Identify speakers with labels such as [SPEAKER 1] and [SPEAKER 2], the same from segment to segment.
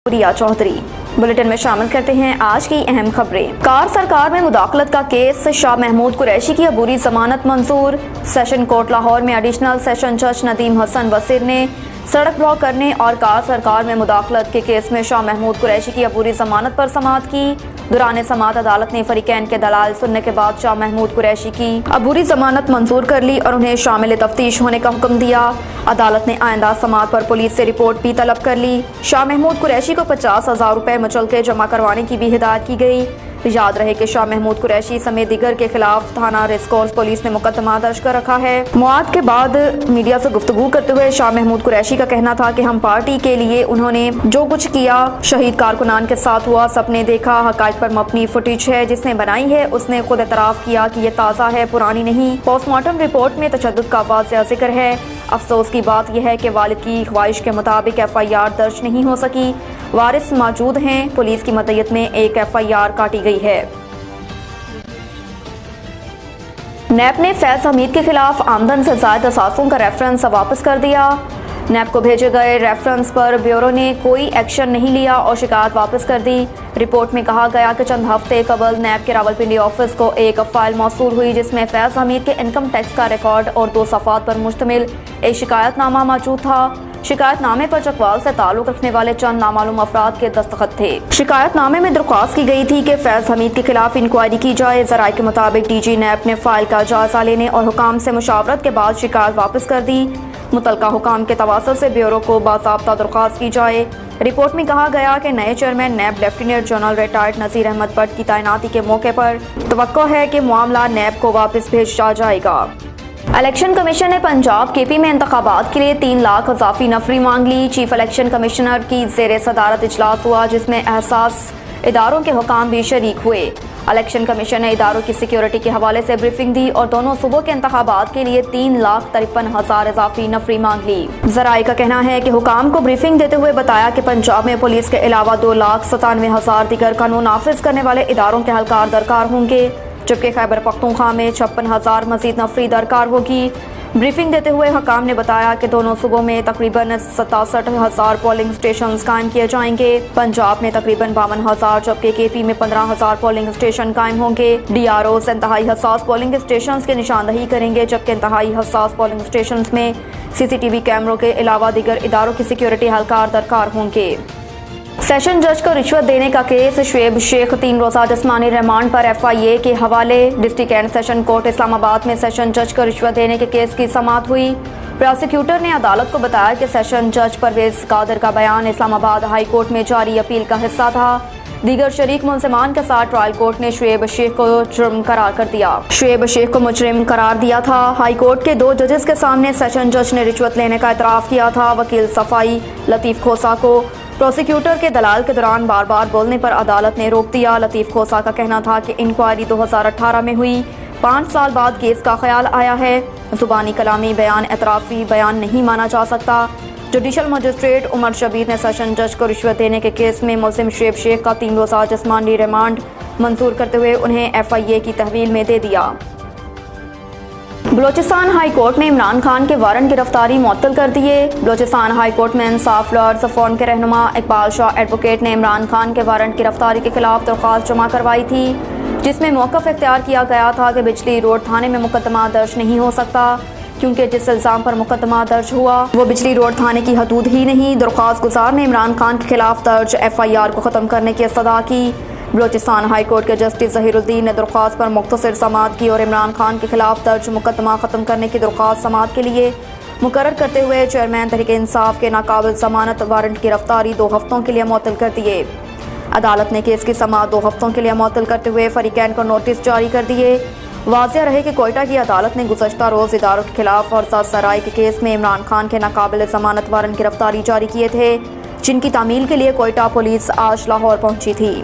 [SPEAKER 1] रिया Chaudhary. Bulletin में शामिल करते हैं आज की अहम खबरें। कार सरकार में मुदाखलत का केस, शाह महमूद कुरैशी की अबूरी जमानत मंजूर। सेशन कोर्ट लाहौर में एडिशनल सेशन जज नदीम हसन वसीर ने सड़क ब्लॉक करने और कार सरकार में मुदाखलत के केस में शाह महमूद कुरैशी की अबूरी जमानत पर समाअत की। दौरान समाअत अदालत ने फरीकैन के दलाल सुनने के बाद शाह महमूद कुरैशी की अबूरी जमानत मंजूर कर ली और उन्हें शामिल तफ्तीश होने का हुक्म दिया। अदालत ने आइंदा समाअत पर पुलिस से रिपोर्ट भी तलब कर ली। शाह महमूद कुरैशी को 50,000 रुपए मुचलके जमा करवाने की भी हिदायत की गई। याद रहे कि शाह महमूद कुरैशी समेत दीगर के खिलाफ थाना रेसकोर्स पुलिस ने मुकदमा दर्ज कर रखा है। मुआद के बाद मीडिया से गुफ्तगू करते हुए शाह महमूद कुरैशी का कहना था कि हम पार्टी के लिए उन्होंने जो कुछ किया शहीद कारकुनान के साथ हुआ, सबने देखा। हकायक पर मबनी फुटेज है जिसने बनाई है, उसने खुद एतराफ़ किया कि ये ताज़ा है, पुरानी नहीं। पोस्टमार्टम रिपोर्ट में तशद्दुद का वाज़ेह जिक्र है। अफसोस की बात यह है कि वालिद की ख्वाहिश के मुताबिक FIR दर्ज नहीं हो सकी। वारिस मौजूद हैं। पुलिस की मदयत में एक FIR काटी गई है। नैब ने फैज हमीद के खिलाफ आमदन से ज़ायद असासों का रेफरेंस वापस कर दिया। नैब को भेजे गए रेफरेंस पर ब्यूरो ने कोई एक्शन नहीं लिया और शिकायत वापस कर दी। रिपोर्ट में कहा गया कि चंद हफ्ते कबल नैब के रावलपिंडी ऑफिस को एक फाइल मौसूल हुई जिसमें फैज हमीद के इनकम टैक्स का रिकॉर्ड और 2 सफ़ात पर मुश्तमिल एक शिकायतनामा मौजूद था। शिकायतनामे पर चकवाल से ताल्लुक रखने वाले चंद नामालूम अफराद के दस्तखत थे। शिकायतनामे में दरख्वास्त की गई थी कि फैज हमीद के खिलाफ इंक्वायरी की जाए। ज़राए के मुताबिक DG नैब ने फाइल का जायजा लेने और हुकाम से मुशावरत के बाद शिकायत वापस कर दी। मुतलका हुकाम के तवासुल से ब्यूरो को बाज़ाब्ता दरख्वास्त की जाए। रिपोर्ट में कहा गया कि नए चेयरमैन नैब लेफ्टिनेंट जनरल रिटायर्ड नज़ीर अहमद भट्ट की तैनाती के मौके पर तवक्को है कि मामला नैब को वापस भेजा जाएगा। इलेक्शन कमीशन ने पंजाब KP में इंतखाबात के लिए 3 लाख इजाफी नफरी मांग ली। चीफ इलेक्शन कमिश्नर की ज़ेरे सदारत इजलास हुआ जिसमें एहसास इदारों के हुकाम भी शरीक हुए। इलेक्शन कमीशन ने इदारों की सिक्योरिटी के हवाले से ब्रीफिंग दी और दोनों सूबों के इंतखाबात के लिए 3,53,000 इजाफी नफरी मांग ली। ज़राए का कहना है कि हुकाम को ब्रीफिंग देते हुए बताया कि पंजाब में पुलिस के अलावा 2,97,000 दीगर कानून नाफिज करने वाले इदारों के एहलकार दरकार होंगे, जबकि खैबर पख्तूनख्वा में 56,000 मजीद नफरी दरकार होगी। ब्रीफिंग देते हुए हुकाम ने बताया कि दोनों सूबों में तकरीबन 67,000 पोलिंग स्टेशन कायम किए जाएंगे। पंजाब में तकरीबन 52,000 जबकि KP में 15,000 पोलिंग स्टेशन कायम होंगे। DROs इंतहाई हसास पोलिंग स्टेशन की निशानदही करेंगे, जबकि इंतहाई हसास पोलिंग स्टेशन में CCTV कैमरों के अलावा दीगर इदारों की सिक्योरिटी एहलकार दरकार होंगे। सेशन जज को रिश्वत देने का केस, शुएब शेख 3 रोज़ा जिस्मानी रिमांड पर FIA के हवाले। District and session court Islamabad में सेशन जज को रिश्वत देने के केस की समाअत हुई। प्रोसिक्यूटर ने अदालत को बताया कि सेशन जज परवेज कादर का बयान इस्लामाबाद हाई कोर्ट में जारी अपील का हिस्सा था। दीगर शरीक मुलजिमान के साथ ट्रायल कोर्ट ने शुएब शेख को जुर्म करार कर दिया। शुएब शेख को मुजरिम करार दिया था। हाई कोर्ट के 2 जजेस के सामने सेशन जज ने रिश्वत लेने का इतराफ़ किया था। वकील सफाई लतीफ़ खोसा को प्रोसिक्यूटर के दलाल के दौरान बार बार बोलने पर अदालत ने रोक दिया। लतीफ़ खोसा का कहना था कि इंक्वायरी 2018 में हुई, 5 साल बाद केस का ख्याल आया है। जुबानी कलामी बयान एतराफ़ी बयान नहीं माना जा सकता। जुडिशल मजिस्ट्रेट उमर शबीर ने सेशन जज को रिश्वत देने के केस में मुलजिम शुएब शेख का 3 रोज़ा जिस्मानी रिमांड मंजूर करते हुए उन्हें FIA की तहवील में दे दिया। बलोचिस्तान हाई कोर्ट ने इमरान खान के वारंट गिरफ्तारी मुअत्तल कर दिए। बलोचिस्तान हाई कोर्ट में इंसाफ लॉयर्स फोरम के रहनुमा इकबाल शाह एडवोकेट ने इमरान खान के वारंट गिरफ्तारी के खिलाफ दरख्वास्त जमा करवाई थी, जिसमें मौक़िफ़ इख्तियार किया गया था कि बिजली रोड थाने में मुकदमा दर्ज नहीं हो सकता क्योंकि जिस इल्ज़ाम पर मुकदमा दर्ज हुआ वो बिजली रोड थाने की हदूद ही नहीं। दरख्वास्त गुजार ने इमरान खान के खिलाफ दर्ज FIR को ख़त्म करने की इस्तदा की। बलोचिस्तान हाई कोर्ट के जस्टिस ज़हीरुद्दीन ने दरख्वास्त पर मुख्तसर समाअत की और इमरान खान के खिलाफ दर्ज मुकदमा ख़त्म करने की दरख्वास्त समाअत के लिए मुकर्रर करते हुए चेयरमैन तहरीक इंसाफ के नाकाबिल ज़मानत वारंट गिरफ्तारी 2 हफ्तों के लिए मुअत्तल कर दिए। अदालत ने केस की समाअत 2 हफ्तों के लिए मुअत्तल करते हुए फरीकैन को नोटिस जारी कर दिए। वाज़ेह रहे कि कोयटा की अदालत ने गुज़श्ता रोज़ इदारों के खिलाफ और सराय के केस में इमरान खान के नाकाबिल ज़मानत वारंट गिरफ्तारी जारी किए थे, जिनकी तामील के लिए कोयटा पुलिस आज लाहौर पहुंची थी।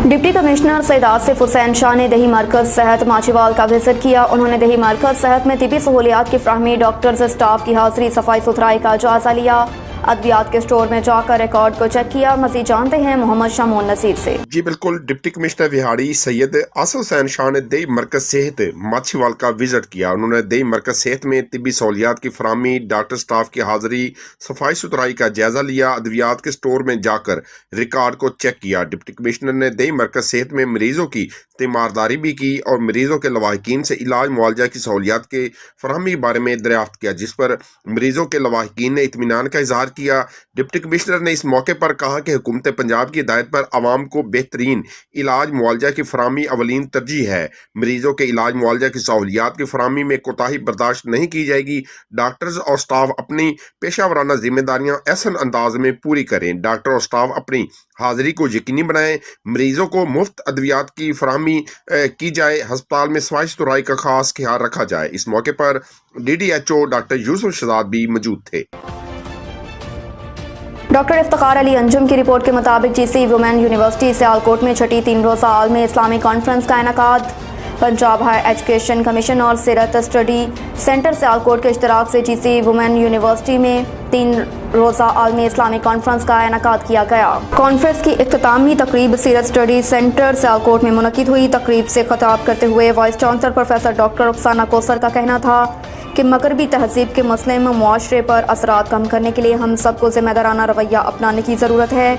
[SPEAKER 1] डिप्टी कमिश्नर सैयद आसिफ हुसैन शाह ने दही मरकज़ सेहत माचीवाल का विजिट किया। उन्होंने दही मरकज़ सेहत में तिबी सहूलियात की फ्राहमी, डॉक्टर्स, स्टाफ की हाज़िरी, सफाई सुथराई का जायज़ा लिया। ادویات کے سٹور میں جا کر ریکارڈ کو چیک کیا. مزید جانتے ہیں محمد شامون نصیر سے.
[SPEAKER 2] جی بالکل. ڈپٹی کمشنر وہاڑی سید آصف حسین شاہ نے دیہی مرکز صحت ماچھیوال کا وزٹ کیا. انہوں نے دیہی مرکز صحت میں طبی سہولیات کی فراہمی، ڈاکٹر سٹاف کی حاضری، صفائی ستھرائی کا جائزہ لیا. ادویات کے سٹور میں جا کر ریکارڈ کو چیک کیا. ڈپٹی کمشنر نے دیہی مرکز صحت میں مریضوں کی تیمارداری بھی کی اور مریضوں کے لواحقین سے علاج معالجہ کی سہولیات کے فراہمی کے بارے میں دریافت کیا، جس پر مریضوں کے لواحقین نے اطمینان کا اظہار کیا. ڈپٹی کمشنر نے اس موقع پر کہا کہ حکومت پنجاب کی ہدایت پر عوام کو بہترین علاج معالجہ کی فراہمی اولین ترجیح ہے. مریضوں کے علاج معالجہ کی سہولیات کی فراہمی میں کوتاہی برداشت نہیں کی جائے گی. ڈاکٹرز اور سٹاف اپنی پیشہ ورانہ ذمہ داریاں احسن انداز میں پوری کریں. ڈاکٹر اور سٹاف اپنی حاضری کو یقینی بنائیں. مریضوں کو مفت ادویات کی فراہمی کی جائے. ہسپتال میں صفائی ستھرائی کا خاص خیال رکھا جائے. اس موقع پر DDHO ڈاکٹر یوسف شہزاد بھی موجود تھے.
[SPEAKER 1] ڈاکٹر افتخار علی انجم کی رپورٹ کے مطابق GC وومین یونیورسٹی سیالکوٹ میں چھٹی 3 روزہ عالمی اسلامی کانفرنس کا انعقاد. پنجاب ہائر ایجوکیشن کمیشن اور سیرت اسٹڈی سینٹر سیالکوٹ کے اشتراک سے GC وومین یونیورسٹی میں 3 روزہ عالمی اسلامی کانفرنس کا انعقاد کیا گیا. کانفرنس کی اختتامی تقریب سیرت اسٹڈی سینٹر سیالکوٹ میں منعقد ہوئی. تقریب سے خطاب کرتے ہوئے voice chancellor professor doctor Rukhsana Kausar کا کہنا تھا کہ مغربی تہذیب کے مسلم معاشرے پر اثرات کم کرنے کے لیے ہم سب کو ذمہ دارانہ رویہ اپنانے کی ضرورت ہے.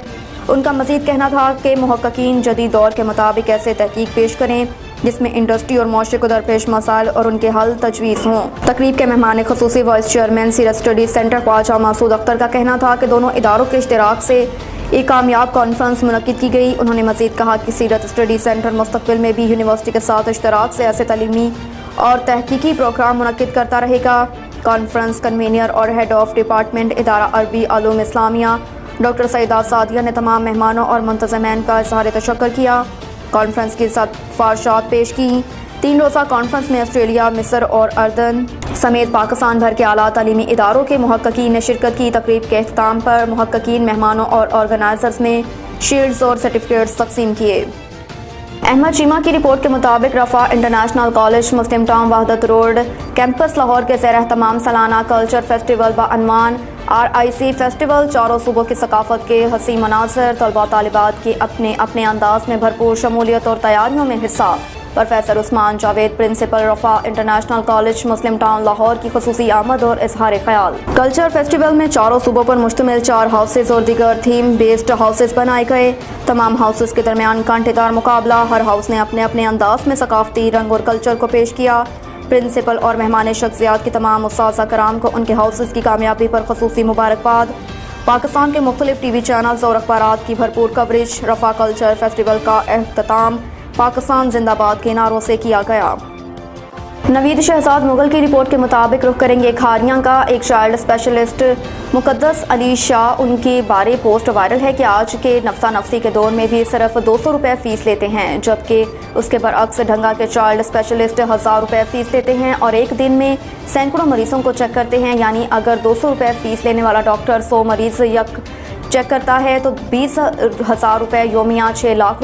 [SPEAKER 1] ان کا مزید کہنا تھا کہ محققین جدید دور کے مطابق ایسے تحقیق پیش کریں جس میں انڈسٹری اور معاشرے کو درپیش مسائل اور ان کے حل تجویز ہوں. تقریب کے مہمان خصوصی وائس چیئرمین سیرت اسٹڈی سینٹر خواجہ مسعود اختر کا کہنا تھا کہ دونوں اداروں کے اشتراک سے ایک کامیاب کانفرنس منعقد کی گئی. انہوں نے مزید کہا کہ سیرت اسٹڈی سینٹر مستقبل میں بھی یونیورسٹی کے ساتھ اشتراک سے ایسے تعلیمی اور تحقیقی پروگرام منعقد کرتا رہے گا. کانفرنس کنوینر اور ہیڈ آف ڈپارٹمنٹ ادارہ عربی علوم اسلامیہ ڈاکٹر سعیدہ سعدیہ نے تمام مہمانوں اور منتظمین کا اظہار تشکر کیا. کانفرنس کی سفارشات پیش کی. 3 روزہ کانفرنس میں آسٹریلیا، مصر اور اردن سمیت پاکستان بھر کے اعلیٰ تعلیمی اداروں کے محققین نے شرکت کی. تقریب کے اختتام پر محققین، مہمانوں اور آرگنائزرز نے شیلڈز اور سرٹیفکیٹس تقسیم کیے. احمد چیمہ کی رپورٹ کے مطابق رفا انٹرنیشنل کالج مسلم ٹاؤن وحدت روڈ کیمپس لاہور کے زیر اہتمام سالانہ کلچر فیسٹیول بعنوان RIC فیسٹیول چاروں صوبوں کی ثقافت کے حسین مناظر، طلباء طالبات کی اپنے اپنے انداز میں بھرپور شمولیت اور تیاریوں میں حصہ. پروفیسر عثمان جاوید پرنسپل رفا انٹرنیشنل کالج مسلم ٹاؤن لاہور کی خصوصی آمد اور اظہار خیال. کلچر فیسٹیول میں چاروں صوبوں پر مشتمل 4 ہاؤسز اور دیگر تھیم بیسڈ ہاؤسز بنائے گئے. تمام ہاؤسز کے درمیان کانٹے دار مقابلہ. ہر ہاؤس نے اپنے اپنے انداز میں ثقافتی رنگ اور کلچر کو پیش کیا. پرنسپل اور مہمان شخصیات کی تمام اساتذہ کرام کو ان کے ہاؤسز کی کامیابی پر خصوصی مبارکباد. پاکستان کے مختلف TV چینلز اور اخبارات کی بھرپور کوریج. رفا کلچر فیسٹیول کا اختتام پاکستان زندہ باد کے نعروں سے کیا گیا. نوید شہزاد مغل کی رپورٹ کے مطابق رخ کریں گے کھاریاں کا. ایک چائلڈ اسپیشلسٹ مقدس علی شاہ ان کے بارے پوسٹ وائرل ہے کہ آج کے نفسا نفسی کے دور میں بھی صرف 200 روپے فیس لیتے ہیں، جبکہ اس کے برعکس ڈھنگا کے چائلڈ اسپیشلسٹ 1000 روپے فیس لیتے ہیں اور ایک دن میں سینکڑوں مریضوں کو چیک کرتے ہیں. یعنی اگر 200 روپے فیس لینے والا ڈاکٹر 100 مریض یک چیک کرتا ہے تو 20,000 روپے یومیہ 6 لاکھ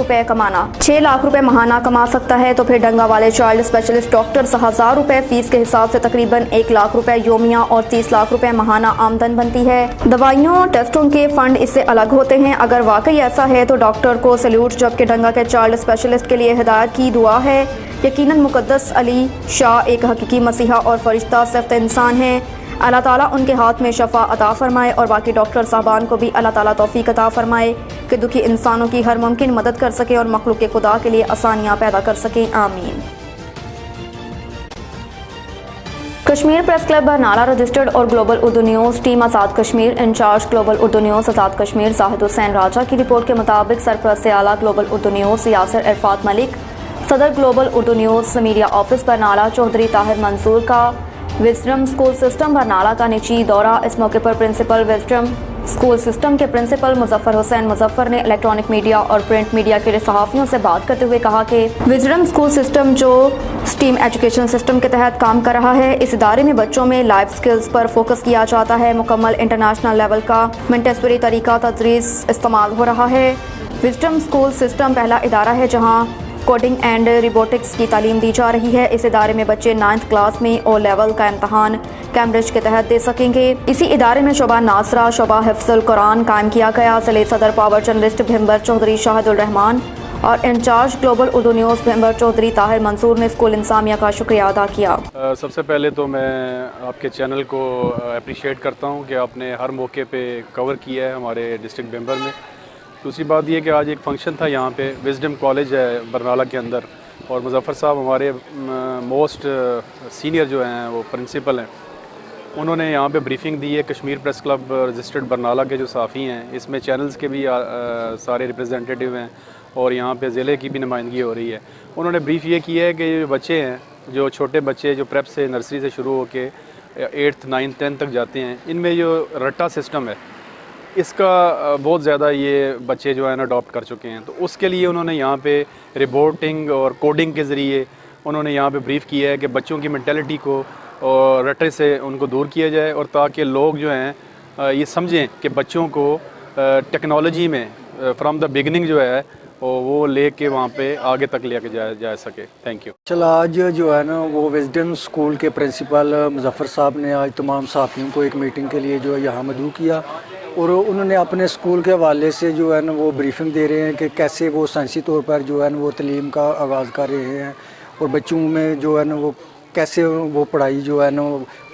[SPEAKER 1] روپے ماہانہ کما سکتا ہے. تو پھر ڈنگا والے چائلڈ اسپیشلسٹ ڈاکٹر 1000 روپے فیس کے حساب سے تقریباً 1 لاکھ روپے یومیہ اور 30 لاکھ روپے ماہانہ آمدن بنتی ہے. دوائیوں ٹیسٹوں کے فنڈ اس سے الگ ہوتے ہیں. اگر واقعی ایسا ہے تو ڈاکٹر کو سیلوٹ، جبکہ ڈنگا کے چائلڈ اسپیشلسٹ کے لیے ہدایت کی دعا ہے. یقیناً مقدس علی شاہ ایک حقیقی مسیحا اور فرشتہ صفت انسان ہیں. اللہ تعالیٰ ان کے ہاتھ میں شفا عطا فرمائے اور باقی ڈاکٹر صاحبان کو بھی اللہ تعالیٰ توفیق عطا فرمائے کہ دکھی انسانوں کی ہر ممکن مدد کر سکے اور مخلوق خدا کے لیے آسانیاں پیدا کر سکیں. آمین. Kashmir press club Barnala registered اور global Urdu news team Azad Kashmir in charge global Urdu news Azad Kashmir Zahid Hussain Raja کی رپورٹ کے مطابق سرپرست اعلیٰ گلوبل اردو نیوز یاسر عرفات ملک، صدر global Urdu news media office Barnala Chaudhry Tahir Mansoor کا وزڈم اسکول سسٹم برنالہ کا نجی دورہ. اس موقع پر پرنسپل وزڈم اسکول سسٹم کے پرنسپل مظفر حسین مظفر نے الیکٹرانک میڈیا اور پرنٹ میڈیا کے صحافیوں سے بات کرتے ہوئے کہا کہ وزڈم اسکول سسٹم جو اسٹیم ایجوکیشن سسٹم کے تحت کام کر رہا ہے، اس ادارے میں بچوں میں لائف سکلز پر فوکس کیا جاتا ہے. مکمل انٹرنیشنل لیول کا منٹیسپری طریقہ تدریس استعمال ہو رہا ہے. وزڈم اسکول سسٹم پہلا ادارہ ہے جہاں कोडिंग एंड रोबोटिक्स की तालीम दी जा रही है। इस इदारे में बच्चे 9th क्लास में ओ लेवल का इम्तहान कैम्ब्रिज के तहत दे सकेंगे। इसी इदारे में शोबा नासरा, शोबा हिफ्जुल कुरान कायम किया गया। ज़िले सदर पावर जर्नलिस्ट भिम्बर चौधरी शाहिदुर रहमान और incharge global Urdu news Bhimber Chaudhry Tahir Mansoor ने स्कूल इंसामिया का शुक्रिया अदा किया।
[SPEAKER 3] सबसे पहले तो मैं आपके चैनल को अप्रिशिएट करता हूँ कि आपने हर मौके पे कवर किया है हमारे डिस्ट्रिक्ट भिम्बर में। दूसरी बात ये कि आज एक फ़ंक्शन था यहाँ पे, विजडम कॉलेज है बरनाला के अंदर, और मुज़फ़्फ़र साहब हमारे मोस्ट सीनियर जो हैं वो प्रिंसिपल हैं, उन्होंने यहाँ पे ब्रीफिंग दी है। Kashmir press club registered Barnala के जो साफ़ी हैं, इसमें चैनल्स के भी सारे रिप्रेजेंटेटिव हैं और यहाँ पे ज़िले की भी नुमाइंदगी हो रही है। उन्होंने ब्रीफ ये किया है कि जो बच्चे हैं, जो छोटे बच्चे जो प्रेप से नर्सरी से शुरू होकर 8th 9th 10th तक जाते हैं, इनमें जो रट्टा सिस्टम है इसका बहुत ज़्यादा ये बच्चे जो है ना अडॉप्ट कर चुके हैं। तो उसके लिए उन्होंने यहाँ पे रिपोर्टिंग और कोडिंग के ज़रिए उन्होंने यहाँ पे ब्रीफ़ किया है कि बच्चों की मेंटालिटी को और रट्टे से उनको दूर किया जाए, और ताकि लोग जो हैं ये समझें कि बच्चों को टेक्नोलॉजी में फ्रॉम द बिगनिंग जो है वो ले के वहाँ पे आगे तक लेके जा सके। Thank you.
[SPEAKER 4] चला आज जो है ना वो विजडम स्कूल के प्रिंसिपल मुज़फ़्फ़र साहब ने आज तमाम साथियों को एक मीटिंग के लिए जो है यहाँ मदऊ किया, और उन्होंने अपने स्कूल के हवाले से जो है ना वो ब्रीफिंग दे रहे हैं कि कैसे वो साइंसी तौर पर जो है ना वो तालीम का आगाज़ कर रहे हैं, और बच्चों में जो है ना वो कैसे वो पढ़ाई जो है ना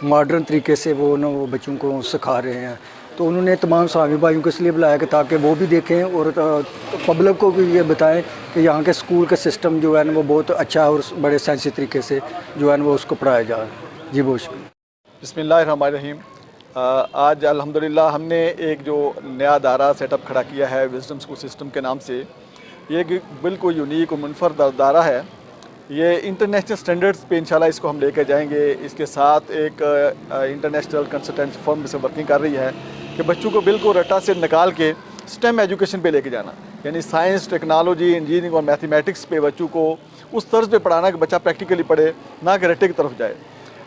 [SPEAKER 4] मॉडर्न तरीके से वो ना वो बच्चों को सिखा रहे हैं। तो उन्होंने तमाम सामी भाइयों को इसलिए बुलाया कि ताकि वो भी देखें और पब्लिक को भी ये बताएं कि यहाँ के स्कूल का सिस्टम जो है ना वो बहुत अच्छा और बड़े साइंसी तरीके से जो है ना वो उसको पढ़ाया जा रहा है। जी बहुत शुक्रिया।
[SPEAKER 5] बिस्मिल्लाहिर्रहमानिर्रहीम। आज अल्हम्दुलिल्लाह हमने एक जो नया दायरा सेटअप खड़ा किया है विजडम स्कूल सिस्टम के नाम से। ये एक बिल्कुल यूनिक और मुनफरद दायरा है। ये इंटरनेशनल स्टैंडर्ड्स पे इंशाल्लाह इसको हम लेकर जाएंगे। इसके साथ एक इंटरनेशनल कंसल्टेंसी फर्म से वर्किंग कर रही है कि बच्चों को बिल्कुल रट्टा से निकाल के स्टेम एजुकेशन पे लेके जाना, यानी साइंस, टेक्नोलॉजी, इंजीनियरिंग और मैथमेटिक्स पे बच्चों को उस तर्ज पे पढ़ाना कि बच्चा प्रैक्टिकली पढ़े, ना कि रट्टे की तरफ जाए।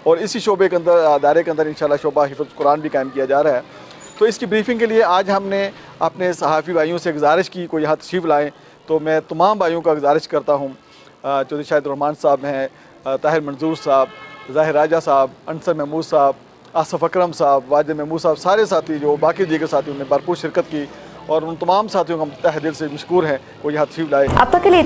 [SPEAKER 5] और इसी शोबे के अंदर, दायरे के अंदर इंशाल्लाह शोबा हिफ्ज़ुल कुरान भी कायम किया जा रहा है। तो इसकी ब्रीफिंग के लिए आज हमने अपने सहाफ़ी भाइयों से गुजारिश की को यहाँ तशरीफ़ लाएँ। तो मैं तमाम भाइयों का गुजारिश करता हूँ, चौधरी शाहिदुर रहमान साहब हैं, ताहिर मंसूर साहब, ज़ाहिर राजा साहब, अनसर महमूद साहब, आसफ अकरम साहब, वाजिद महमूद साहब, सारे साथी जो बाकी दीगर साथियों ने भरपूर शिरकत की, और उन तमाम साथियों का हम तहे दिल से मशकूर हैं वो यहाँ तशरीफ़ लाए।
[SPEAKER 1] अब तक के लिए